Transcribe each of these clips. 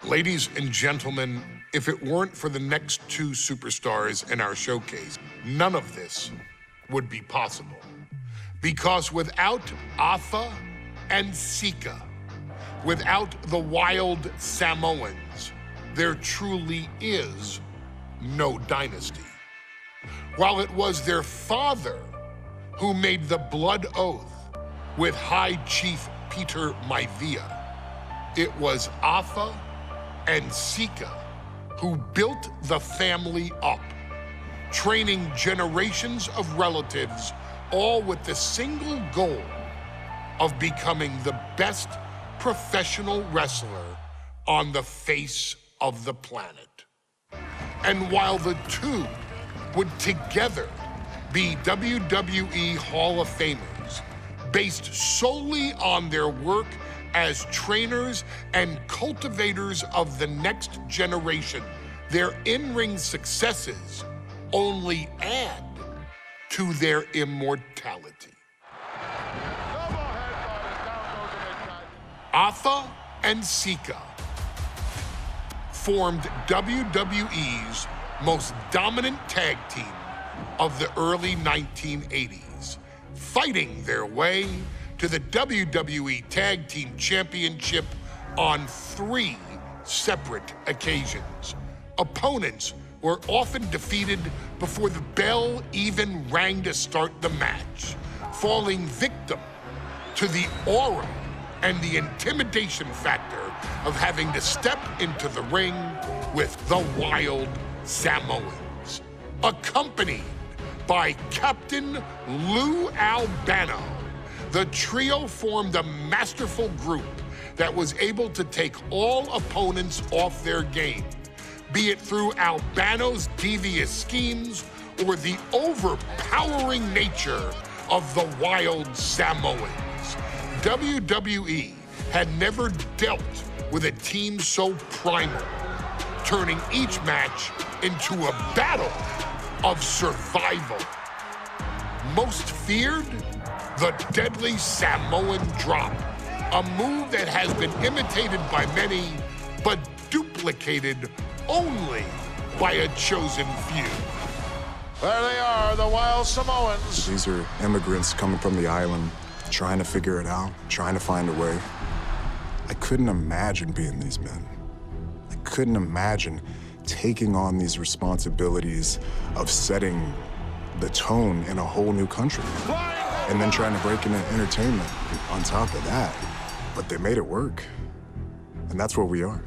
Ladies and gentlemen, if it weren't for the next two superstars in our showcase, none of this would be possible. Because without Afa and Sika, without the wild Samoans, there truly is no dynasty. While it was their father who made the blood oath with High Chief Peter Maivia, it was Afa and Sika who built the family up, training generations of relatives, all with the single goal of becoming the best professional wrestler on the face of the planet. And while the two would together be WWE Hall of Famers, based solely on their work as trainers and cultivators of the next generation, their in-ring successes only add to their immortality. Afa and Sika formed WWE's most dominant tag team of the early 1980s, fighting their way to the WWE Tag Team Championship on 3 separate occasions. Opponents were often defeated before the bell even rang to start the match, falling victim to the aura and the intimidation factor of having to step into the ring with the wild Samoans. Accompanied by Captain Lou Albano, the trio formed a masterful group that was able to take all opponents off their game, be it through Albano's devious schemes or the overpowering nature of the wild Samoans. WWE had never dealt with a team so primal, turning each match into a battle of survival. Most feared, the deadly Samoan drop, a move that has been imitated by many, but duplicated only by a chosen few. There they are, the wild Samoans. These are immigrants coming from the island, trying to figure it out, trying to find a way. I couldn't imagine being these men. I couldn't imagine taking on these responsibilities of setting the tone in a whole new country. And then trying to break into entertainment on top of that. But they made it work. And that's what we are.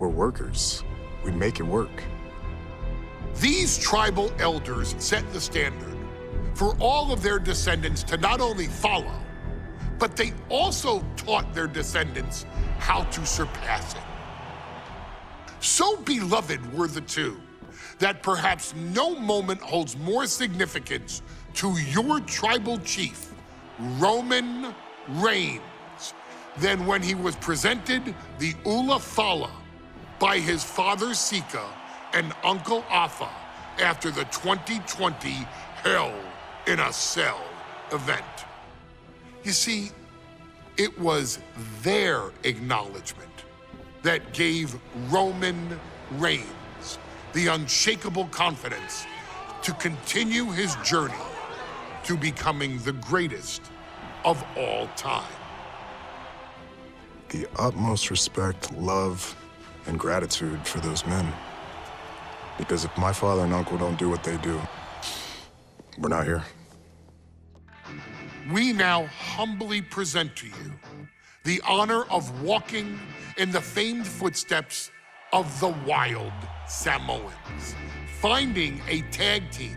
We're workers. We make it work. These tribal elders set the standard for all of their descendants to not only follow, but they also taught their descendants how to surpass it. So beloved were the two that perhaps no moment holds more significance to your tribal chief, Roman Reigns, than when he was presented the Ula Fala by his father Sika and Uncle Afa after the 2020 Hell in a Cell event. You see, it was their acknowledgement that gave Roman Reigns the unshakable confidence to continue his journey to becoming the greatest of all time. The utmost respect, love, and gratitude for those men. Because if my father and uncle don't do what they do, we're not here. We now humbly present to you the honor of walking in the famed footsteps of the wild Samoans, finding a tag team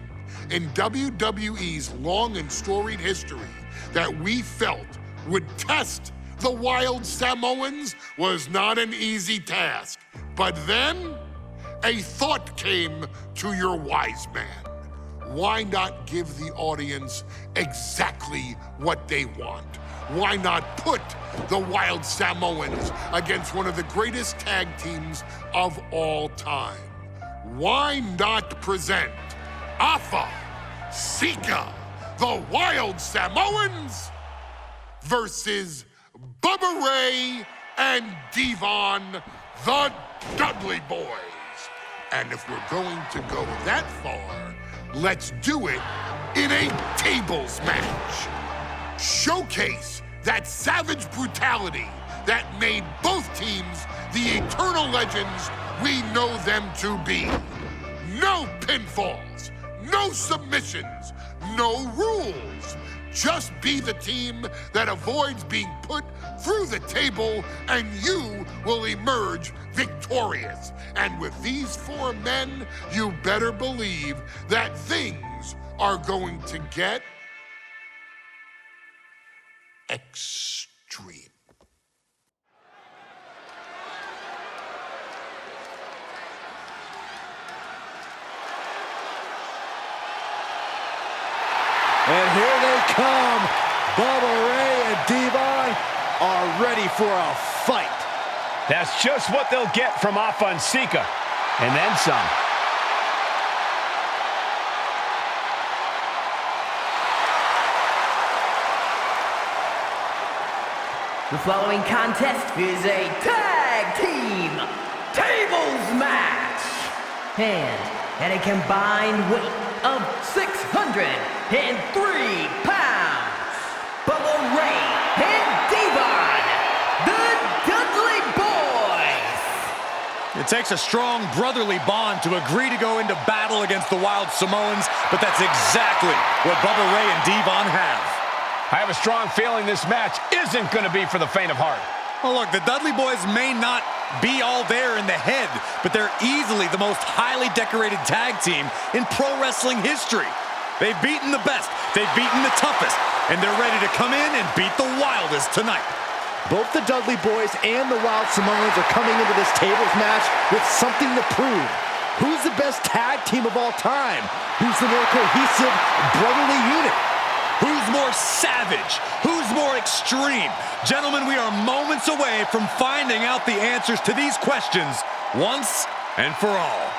in WWE's long and storied history that we felt would test the wild Samoans was not an easy task. But then a thought came to your wise man. Why not give the audience exactly what they want? Why not put the wild Samoans against one of the greatest tag teams of all time? Why not present Afa, Sika, the wild Samoans versus Bubba Ray and Devon, the Dudley Boys. And if we're going to go that far, let's do it in a tables match. Showcase that savage brutality that made both teams the eternal legends we know them to be. No pinfalls, no submissions, no rules. Just be the team that avoids being put through the table, and you will emerge victorious. And with these 4 men, you better believe that things are going to get extreme. And here they come. Bubba Ray and Devon are ready for a fight. That's just what they'll get from Afonseca, and then some. The following contest is a tag team tables match. And a combined weight of 603 pounds. Bubba Ray and Devon, the Dudley Boys. It takes a strong brotherly bond to agree to go into battle against the Wild Samoans, but that's exactly what Bubba Ray and Devon have. I have a strong feeling this match isn't going to be for the faint of heart. Well, look, the Dudley Boys may not be all there in the head, but they're easily the most highly decorated tag team in pro wrestling history. They've beaten the best, they've beaten the toughest, and they're ready to come in and beat the wildest tonight. Both the Dudley Boys and the Wild Samoans are coming into this tables match with something to prove. Who's the best tag team of all time? Who's the more cohesive, brotherly unit? Who's more savage? Who's more extreme? Gentlemen, we are moments away from finding out the answers to these questions once and for all.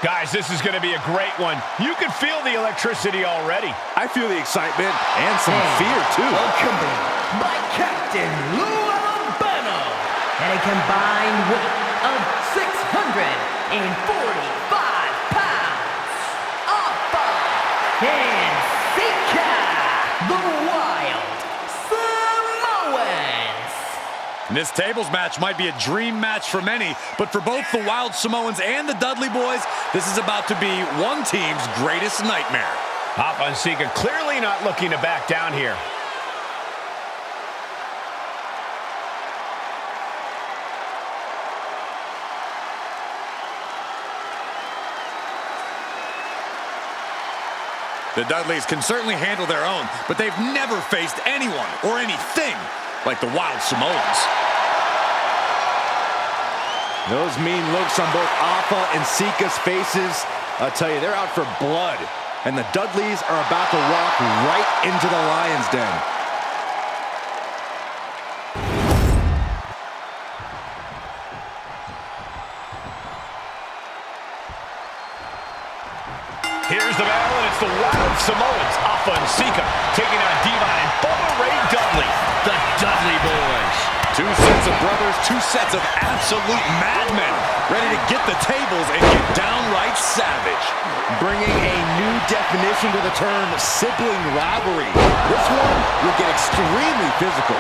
Guys, this is going to be a great one. You can feel the electricity already. I feel the excitement and some fear, too. Accompanied by Captain Lou Albano. And a combined weight of 645 pounds. Afonseca, the Wild Samoans. This tables match might be a dream match for many, but for both the Wild Samoans and the Dudley Boys, this is about to be one team's greatest nightmare. Afonseca clearly not looking to back down here. The Dudleys can certainly handle their own, but they've never faced anyone or anything like the Wild Samoans. Those mean looks on both Afa and Sika's faces. I'll tell you, they're out for blood. And the Dudleys are about to walk right into the lion's den. Here's the battle, and it's the Wild Samoans, Afonseca, taking on Devon and Bubba Ray Dudley, the Dudley Boys. Two sets of brothers, two sets of absolute madmen, ready to get the tables and get downright savage. Bringing a new definition to the term sibling rivalry. This one will get extremely physical.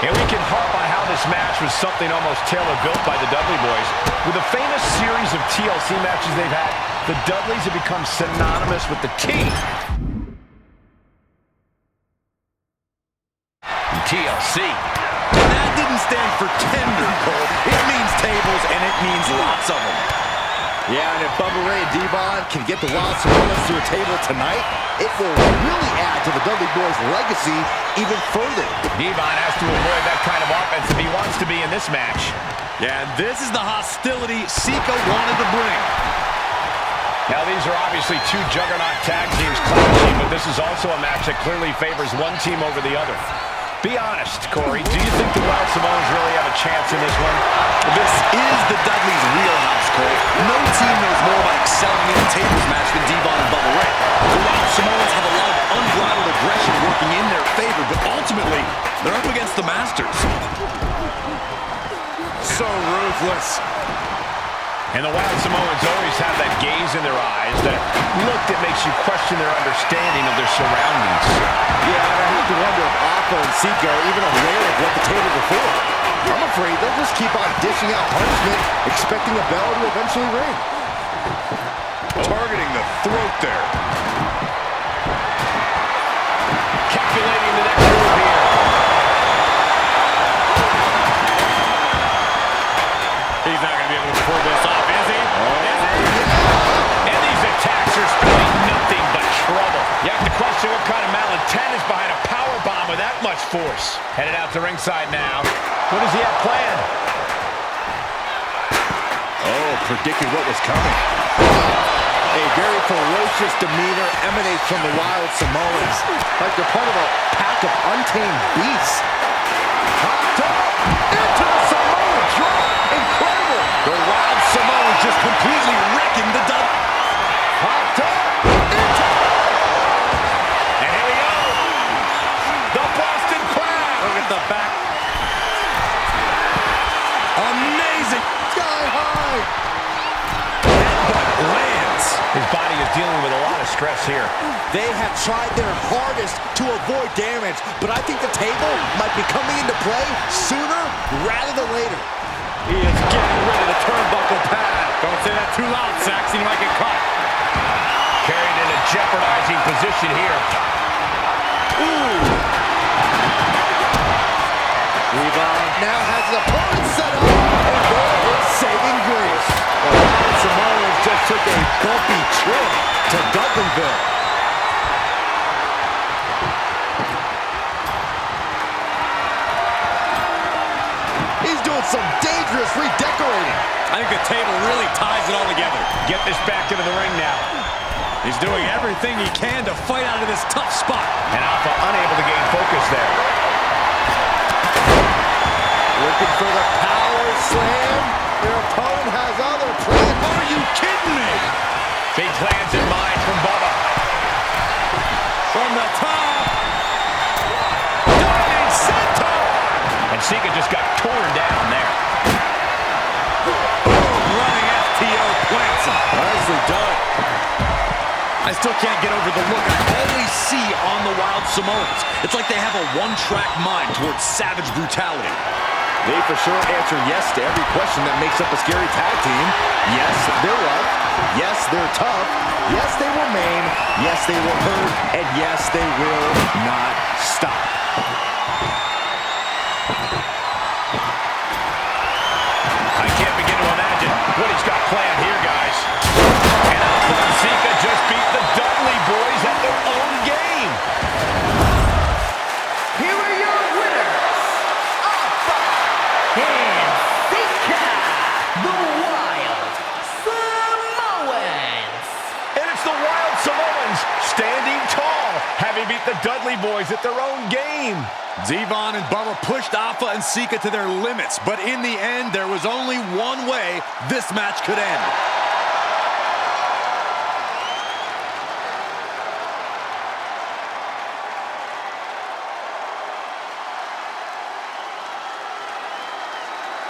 And we can harp on how this match was something almost tailor-built by the Dudley Boys. With a famous series of TLC matches they've had, the Dudleys have become synonymous with the team. TLC. And that didn't stand for tender, Cole. It means tables, and it means lots of them. Yeah, and if Bubba Ray and Devon can get the Wild Samoans to a table tonight, it will really add to the Dudley Boys' legacy even further. Devon has to avoid that kind of offense if he wants to be in this match. Yeah, and this is the hostility Sika wanted to bring. Now, these are obviously two juggernaut tag teams clashing, but this is also a match that clearly favors one team over the other. Be honest, Corey, do you think the Wild Samoans really have a chance in this one? This is the Dudleys' wheelhouse, Cole. No team knows more about excelling in a tables match than Devon and Bubba Ray. The Wild Samoans have a lot of unbridled aggression working in their favor, but ultimately, they're up against the Masters. So ruthless. And the Wild Samoans always have that gaze in their eyes, that look that makes you question their understanding of their surroundings. Yeah, and I have to wonder if Alpha and Sika are even aware of what the table before. I'm afraid they'll just keep on dishing out punishment, expecting a bell to eventually ring. Targeting the throat there. Calculating the next move here. He's not going to be able to pull this off, is he? And these attacks are spelling nothing but trouble. You have to question what kind of malintent is behind a powerbomb with that much force. Headed out to ringside now. What does he have planned? Oh, predicted what was coming. A very ferocious demeanor emanates from the Wild Samoans, like they're part of a pack of untamed beasts. Hot top into the Samoan drop. Incredible. The Wild Samoans just completely wrecking the dub. Hot top into. And here we go. The Boston Crab. Look at the back. Amazing. Sky high. But lands. His body is dealing with a lot of stress here. They have tried their hardest to avoid damage, but I think the table might be coming into play sooner rather than later. He is getting rid of the turnbuckle pad. Don't say that too loud, Saxon. You might get caught. Carried in a jeopardizing position here. Ooh. Rebound now has his opponent set up, and there is saving grace. The Wild Samoans just took a bumpy trip to Dudleyville. He's doing some dangerous redecorating. I think the table really ties it all together. Get this back into the ring now. He's doing everything he can to fight out of this tough spot. And Alpha unable to gain focus there. Looking for the power slam. Their opponent has other plans. Are you kidding me? Big plans in mind from Bubba. From the top. Diving center. And Sika just got torn down there. Running FTO plants him. Nicely done. I still can't get over the look I always see on the Wild Samoans. It's like they have a one-track mind towards savage brutality. They for sure answer yes to every question that makes up a scary tag team. Yes, they're rough. Yes, they're tough. Yes, they will maim. Yes, they will hurt. And yes, they will not stop. I can't begin to imagine what he's got planned here, guys. And Alpha and Sika just beat the Dudley boys at their own game. Here are your winners, Alpha and Sika, the Wild Samoans. And it's the Wild Samoans standing tall, having beat the Dudley boys at their own game. Devon and Bubba pushed Alpha and Sika to their limits, but in the end, there was only one way this match could end.